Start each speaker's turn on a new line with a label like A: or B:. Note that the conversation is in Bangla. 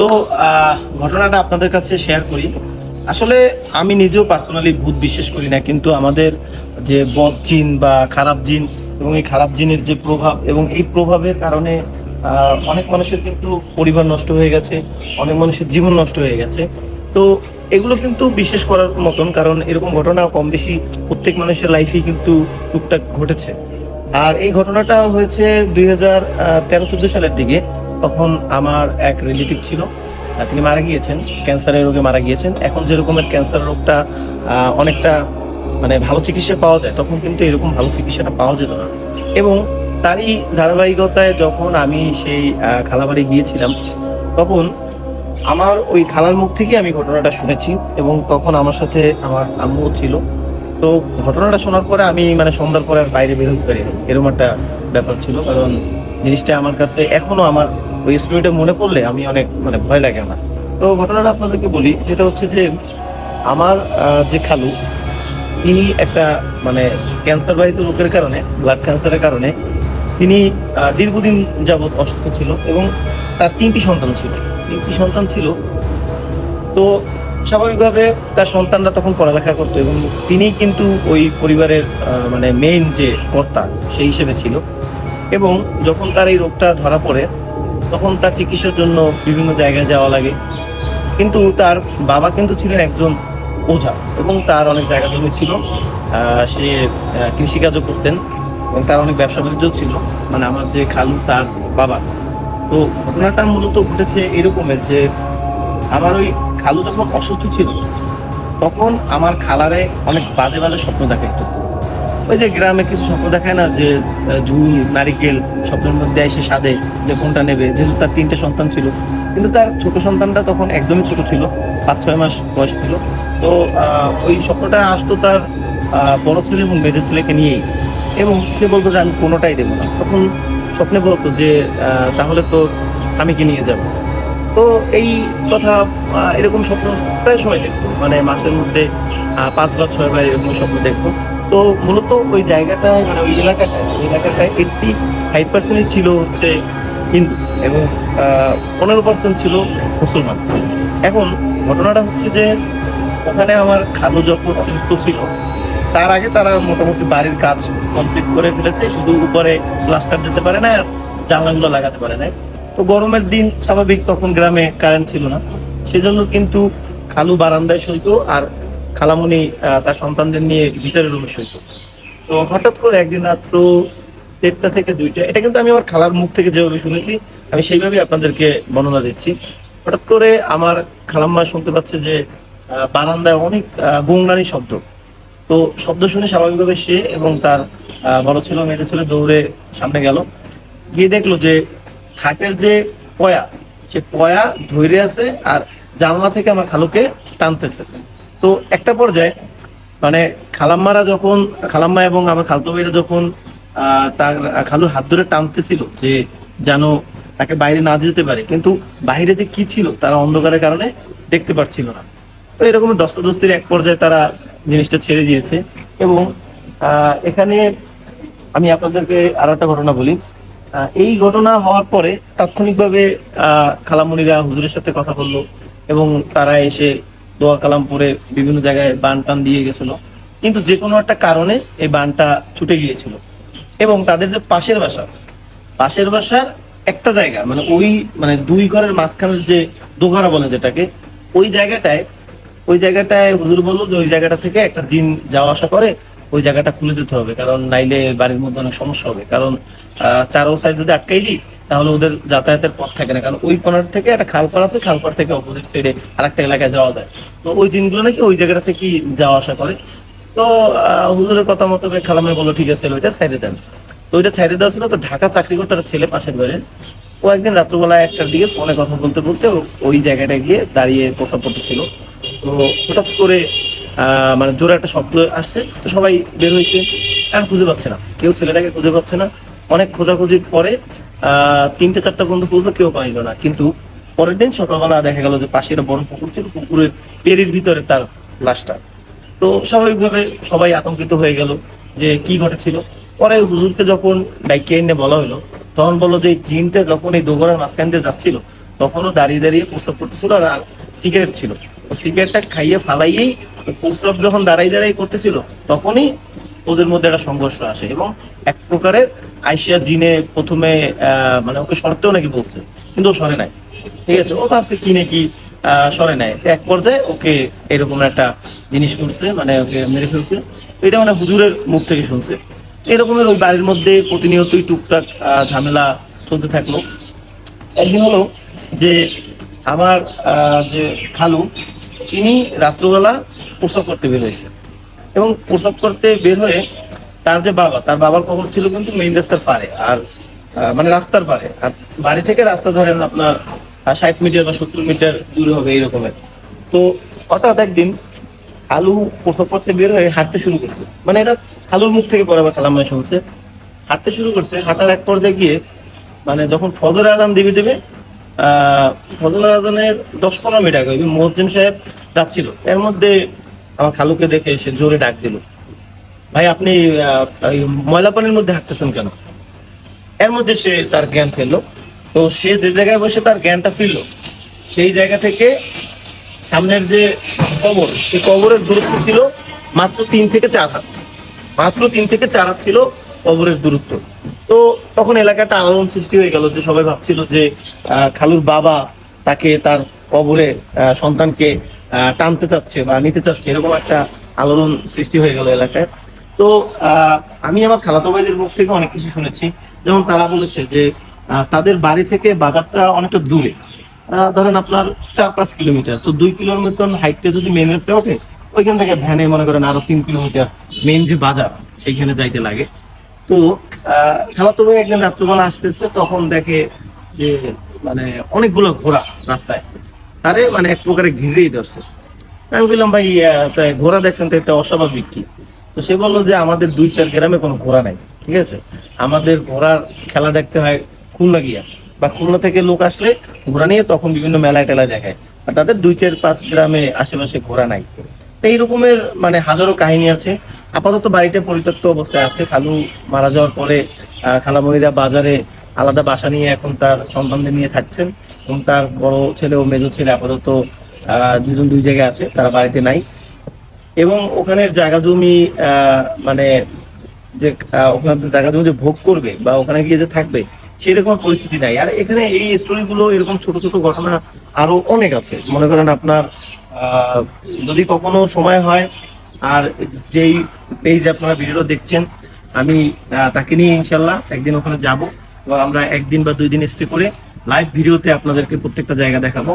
A: তো ঘটনাটা আপনাদের কাছে শেয়ার করি। আসলে আমি নিজেও পার্সোনালি ভূত বিশ্বাস করি না, কিন্তু আমাদের যে বদ জিন বা খারাপ জিন এবং এই খারাপ জিনের যে প্রভাব এবং এই প্রভাবের কারণে অনেক মানুষের কিন্তু পরিবার নষ্ট হয়ে গেছে, অনেক মানুষের জীবন নষ্ট হয়ে গেছে। তো এগুলো কিন্তু বিশ্বাস করার মতন, কারণ এরকম ঘটনা কম বেশি প্রত্যেক মানুষের লাইফেই কিন্তু টুকটাক ঘটেছে। আর এই ঘটনাটা হয়েছে 2013-14 সালের দিকে। তখন আমার এক রিলেটিভ ছিল, তিনি মারা গিয়েছেন, ক্যান্সারের রোগে মারা গিয়েছেন। এখন যে রকমের ক্যান্সার রোগটা অনেকটা মানে ভালো চিকিৎসা পাওয়া যায়, তখন কিন্তু এরকম ভালো চিকিৎসাটা পাওয়া যেত না। এবং তারই ধারাবাহিকতায় যখন আমি সেই খালাবাড়ি গিয়েছিলাম, তখন আমার ওই খালার মুখ থেকে আমি ঘটনাটা শুনেছি এবং তখন আমার সাথে আমার আম্মুও ছিল। তো ঘটনাটা শোনার পরে আমি মানে সন্ধ্যার পরে আর বাইরে বের হতে পারিনি, এরকম একটা ব্যাপার ছিল। কারণ জিনিসটা আমার কাছে এখনো আমার ওই স্টোরিটা মনে পড়লে আমি অনেক মানে ভয় লাগে আমার। তো ঘটনাটা আপনাদেরকে বলি, যেটা হচ্ছে যে আমার যে খালু, তিনি একটা মানে ক্যান্সার বাহিত রোগের কারণে, ব্লাড ক্যান্সারের কারণে তিনি দীর্ঘদিন যাবৎ অসুস্থ ছিল এবং তার তিনটি সন্তান ছিল। তো স্বাভাবিকভাবে তার সন্তানরা তখন পড়ালেখা করতো এবং তিনি কিন্তু ওই পরিবারের মানে মেইন যে কর্তা সেই হিসেবে ছিল। এবং যখন তার এই রোগটা ধরা পড়ে, তখন তার চিকিৎসার জন্য বিভিন্ন জায়গায় যাওয়া লাগে। কিন্তু তার বাবা কিন্তু ছিলেন একজন ওঝা এবং তার অনেক জায়গা জমি ছিল, সে কৃষিকাজও করতেন এবং তার অনেক ব্যবসা বাণিজ্য ছিল, মানে আমার যে খালু তার বাবা। তো ঘটনাটা মূলত ঘটেছে এরকমের যে আমার ওই খালু যখন অসুস্থ ছিল, তখন আমার খালারে অনেক বাজে বাজে স্বপ্ন দেখাইতো। ওই যে গ্রামে কিছু স্বপ্ন দেখায় না, যে ঝুল নারিকেল স্বপ্নের মধ্যে এসে সাদে যে কোনটা নেবে, যেহেতু তার তিনটে সন্তান ছিল। কিন্তু তার ছোট সন্তানটা তখন একদমই ছোট ছিল, 5-6 মাস বয়স ছিল। তো ওই স্বপ্নটা আসতো তার বড় ছেলে এবং মেজো ছেলেকে নিয়েই, এবং সে বলতো যে আমি কোনোটাই দেবো না। তখন স্বপ্নে বলতো যে তাহলে তো স্বামীকে নিয়ে যাবো। তো এই কথা এরকম স্বপ্ন প্রায় সময় দেখতো, মানে মাসের মধ্যে 5 বা 6 বার এরকম স্বপ্ন দেখতো। তো মূলত ওই জায়গাটায় মানে ওই এলাকাটায় 85% ছিল হচ্ছে হিন্দু এবং 15% ছিল মুসলমান। এখন ঘটনাটা হচ্ছে যে ওখানে আমার খালু যখন অসুস্থ ছিল, তার আগে তারা মোটামুটি বাড়ির কাজ কমপ্লিট করে ফেলেছে, শুধু উপরে প্লাস্টার দিতে পারে না আর জানলাগুলো লাগাতে পারে না। তো গরমের দিন স্বাভাবিক, তখন গ্রামে কারেন্ট ছিল না, সেজন্য কিন্তু খালু বারান্দায় সইতো আর খালামুনি তার সন্তানদের নিয়ে ভিতরের রুমে সইতো। তো হঠাৎ করে একদিন রাত্র 1টা থেকে 2টা, এটা কিন্তু আমি আমার খালার মুখ থেকে যেভাবে শুনেছি আমি সেইভাবেই আপনাদেরকে বর্ণনা দিচ্ছি। হঠাৎ করে আমার খালাম্মা শুনতে পাচ্ছে যে বারান্দায় অনেক গোংরানি শব্দ। তো শব্দ শুনে স্বাভাবিকভাবে সে এবং তার বড় ছেলে মেয়েদের ছেলে দৌড়ে সামনে গেল, গিয়ে দেখলো যে খাটের যে পয়া, সে পয়া ধরে আছে আর জানলা থেকে আমার খালুকে টানতেছে। তো একটা পর্যায়ে মানে খালাম্মা এবং আমার খালতো ভাইরা যখন তার খালুর হাত ধরে টানতেছিল যে যেন তাকে বাইরে না যেতে পারে, কিন্তু বাইরে যে কি ছিল তারা অন্ধকারের কারণে দেখতে পাচ্ছিল না। তো এরকম দস্তাদস্তির এক পর্যায়ে তারা জিনিসটা ছেড়ে দিয়েছে। এবং এখানে আমি আপনাদেরকে আর একটা ঘটনা বলি। এই ঘটনা হওয়ার পরে তাৎক্ষণিকভাবে খালামুনিরা হুজুরের সাথে কথা বললো এবং তারা এসে দোয়া কালাম পরে বিভিন্ন জায়গায় বান টান দিয়ে গেছিল। কিন্তু যে কোনো একটা কারণে এই বানটা ছুটে গিয়েছিল এবং তাদের যে পাশের বাসার একটা জায়গা, মানে ওই মানে 2 ঘরের মাঝখানের যে দোঘরা বলে যেটাকে, ওই জায়গাটায় হুজুর বললো যে ওই জায়গাটা থেকে একটা দিন যাওয়া আসা করে ওই জায়গাটা খুলে দিতে হবে, কারণ নাইলে বাড়ির মধ্যে অনেক সমস্যা হবে। কারণ চারো সাইড যদি আটকাই দিই তাহলে ওদের যাতায়াতের পথ থাকে না, কারণ ওই কোণার থেকে একটা খালপাড় আছে, খালপাড় থেকে অপোজিট সাইডে আরেকটা এলাকায় যাওয়া যায়। তো ওই জিনগুলো নাকি ওই জায়গাটা থেকে যাওয়া আসা করে। তো হুজুরের কথা মতো খালামে বললো ঠিক আছে ওইটা সাইডে দেন। তো ওইটা সাইডে দেওয়া ছিল। তো ঢাকা চাকরি করতে একটা ছেলে পাশের বাড়ির, ও একদিন রাত্রবেলা 1টার দিকে ফোনে কথা বলতে বলতে ওই জায়গাটায় গিয়ে দাঁড়িয়ে প্রসাব করতেছিল। তো হঠাৎ করে মানে জোরে একটা শব্দ আসছে। তো সবাই বের হয়েছে, আর খুঁজে পাচ্ছে না, কেউ ছেলেটাকে খুঁজে পাচ্ছে না। অনেক খোঁজাখুঁজির পরে 3-4টা পর্যন্ত খুঁজলো, কেউ পাইল না। কিন্তু পরের দিন সকালবেলা দেখা গেল যে পাশে একটা বড় পুকুর ছিল, পুকুরের পেরির ভিতরে তার লাশটা। তো স্বাভাবিকভাবে সবাই আতঙ্কিত হয়ে গেল যে কি ঘটেছিল। পরে হুজুরকে যখন ডাইকে এনে বলা হলো, তখন বললো যে জিনটা যখন এই দোঘরের মাঝখান দিয়ে যাচ্ছিল তখনও দাঁড়িয়ে দাঁড়িয়ে প্রস্রাব করতেছিল, আর সিগারেট ছিল। তো সিগারেটটা খাইয়ে ফালাইয়েই প্রস্রাব যখন দাঁড়াই দাঁড়াই করতেছিল, তখনই ওদের মধ্যে একটা সংঘর্ষ আসে। এবং এক প্রকারের আইসিয়া জিনে প্রথমে মানে ওকে সরতেও নাকি বলছে, কিন্তু ও সরে নাই। ঠিক আছে, ও ভাবছে কি নাকি সরে নাই। এক পর্যায়ে ওকে এরকম একটা জিনিস করছে, মানে ওকে মেরে ফেলছে। এটা মানে হুজুরের মুখ থেকে শুনছে। এরকমের ওই বাড়ির মধ্যে প্রতিনিয়তই টুকটাক ঝামেলা চলতে থাকলো। একদিন হলো যে আমার যে খালু, তিনি রাত্রবেলা প্রস্রাব করতে বের হয়েছে, এবং প্রস্রাব করতে বের হয়ে তার যে বাবা, তার বাবার কবর ছিল কিন্তু মেইন রাস্তার পারে, আর মানে রাস্তার পারে, আর বাড়ি থেকে রাস্তা ধরেন আপনার 60 মিটার বা 70 মিটার দূরে হবে এইরকমের। তো হঠাৎ একদিন খালু প্রস্রাব করতে বের হয়ে হাঁটতে শুরু করছে, মানে এটা খালুর মুখ থেকে পরে আবার খালাম্মায় শুনছে। হাঁটতে শুরু করছে, হাঁটার এক পর্যায়ে গিয়ে মানে যখন ফজর আজান দেবে ফজর আজানের 10-15 মিনিট আগে মুয়াজ্জিন সাহেব যাচ্ছিল, এর মধ্যে আমার খালুকে দেখে সে জোরে ডাক দিল, ভাই আপনি ময়লা পানির মধ্যে হাঁটতেছেন কেন? এর মধ্যে সে তার জ্ঞান ফেললো। তো সে যে জায়গায় বসে তার জ্ঞানটা ফিরলো, সেই জায়গা থেকে সামনের যে কবর, সেই কবরের দূরত্ব ছিল মাত্র 3 থেকে 4 হাত, মাত্র 3 থেকে 4 হাত ছিল কবরের দূরত্ব। তো তখন এলাকাটা আলোড়ন সৃষ্টি হয়ে গেল, যে সবাই ভাবছিল যে খালুর বাবা তাকে তার কবরে সন্তানকে টানতে চাচ্ছে বা নিতে চাচ্ছে, এরকম একটা আলোড়ন সৃষ্টি হয়ে গেল এলাকায়। তো আমি আমার খালাতো ভাইদের মুখ থেকে অনেক কিছু শুনেছি, যেমন তারা বলেছে যে তাদের বাড়ি থেকে বাজারটা অনেকটা দূরে, ধরেন আপনার 4-5 কিলোমিটার। তো 2 কিলোর মতন হাইটে যদি মেন রাস্তা ওঠে, ওইখান থেকে ভ্যানে মনে করেন আরো 3 কিলোমিটার মেন যে বাজার সেইখানে যাইতে লাগে। তো খালাতো ভাই একদিন রাত্রবেলা আসতেছে, তখন দেখে যে মানে অনেকগুলো ঘোড়া রাস্তায়, তারে মানে এক প্রকারে ঘিরেই ধরছে। আমি বললাম ভাই ঘোড়া দেখছেন তো, এটা অস্বাভাবিক কি? তো সে বললো যে আমাদের 2-4 গ্রামে কোনো ঘোড়া নাই, ঠিক আছে, আমাদের ঘোড়ার খেলা দেখতে হয় খুলনা গিয়া, বা খুলনা থেকে লোক আসলে ঘোড়া নিয়ে তখন বিভিন্ন মেলায় টেলা দেখায়, আর তাদের 2-4-5 গ্রামে আশেপাশে ঘোড়া নাই। তো এইরকমের মানে হাজারো কাহিনী আছে। আপাতত বাড়িটা পরিত্যক্ত অবস্থায় আছে। খালু মারা যাওয়ার পরে খালামণিরা বাজারে আলাদা বাসা নিয়ে এখন তার সন্তানদের নিয়ে থাকছেন, এবং তার বড় ছেলে ও মেজো ছেলে আপাতত দুজন 2 জায়গায় আছে, তারা বাড়িতে নাই। এবং ওখানের জায়গা জমি মানে যে ওখানে জায়গা জমি যে ভোগ করবে বা ওখানে গিয়ে যে থাকবে, সেরকম পরিস্থিতি নাই। আর এখানে এই স্টোরিগুলো, এরকম ছোট ছোট ঘটনা আরো অনেক আছে। মনে করেন আপনার যদি কখনো সময় হয়, আর যেই পেজে আপনারা ভিডিওটা দেখছেন, আমি তাকে নিয়ে ইনশাল্লাহ একদিন ওখানে যাব, এবং আমরা 1 দিন বা 2 দিন স্টে করে লাইভ ভিডিওতে আপনাদেরকে প্রত্যেকটা জায়গা দেখাবো।